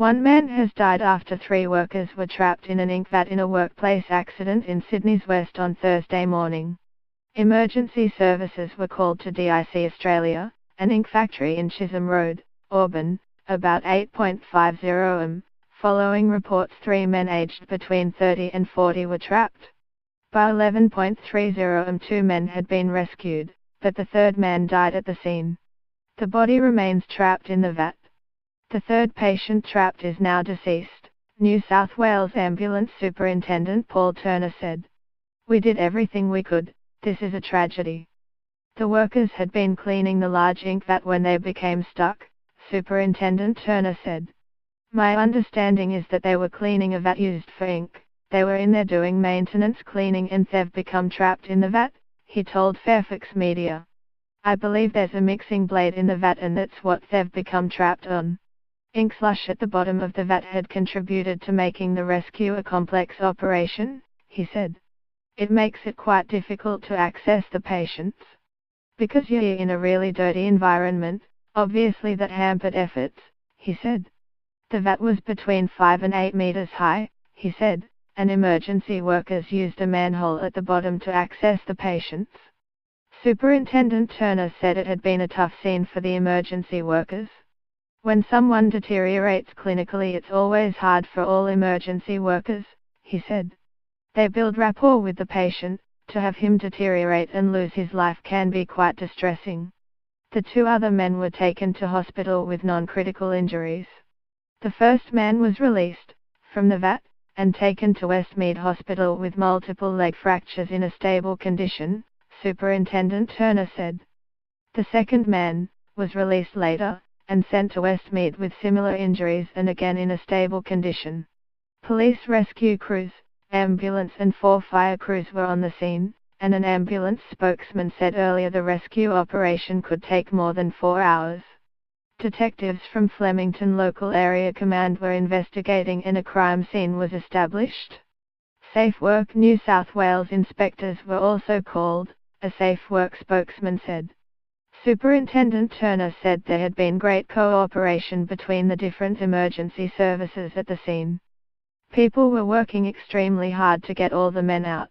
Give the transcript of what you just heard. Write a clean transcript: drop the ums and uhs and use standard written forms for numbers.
One man has died after 3 workers were trapped in an ink vat in a workplace accident in Sydney's West on Thursday morning. Emergency services were called to DIC Australia, an ink factory in Chisholm Road, Auburn, about 8.50 am, following reports 3 men aged between 30 and 40 were trapped. By 11.30 am 2 men had been rescued, but the third man died at the scene. The body remains trapped in the vat. The third patient trapped is now deceased, New South Wales Ambulance Superintendent Paul Turner said. "We did everything we could, this is a tragedy." The workers had been cleaning the large ink vat when they became stuck, Superintendent Turner said. "My understanding is that they were cleaning a vat used for ink, they were in there doing maintenance cleaning and they've become trapped in the vat," he told Fairfax Media. "I believe there's a mixing blade in the vat and that's what they've become trapped on." Ink slush at the bottom of the vat had contributed to making the rescue a complex operation, he said. "It makes it quite difficult to access the patients. Because you're in a really dirty environment, obviously that hampered efforts," he said. The vat was between 5 and 8 meters high, he said, and emergency workers used a manhole at the bottom to access the patients. Superintendent Turner said it had been a tough scene for the emergency workers. "When someone deteriorates clinically, it's always hard for all emergency workers," he said. "They build rapport with the patient. To have him deteriorate and lose his life can be quite distressing." The 2 other men were taken to hospital with non-critical injuries. The first man was released from the vat and taken to Westmead Hospital with multiple leg fractures in a stable condition, Superintendent Turner said. The second man was released later and sent to Westmead with similar injuries and again in a stable condition. Police rescue crews, ambulance and 4 fire crews were on the scene, and an ambulance spokesman said earlier the rescue operation could take more than 4 hours. Detectives from Flemington Local Area Command were investigating and a crime scene was established. Safe Work New South Wales inspectors were also called, a Safe Work spokesman said. Superintendent Turner said there had been great cooperation between the different emergency services at the scene. People were working extremely hard to get all the men out.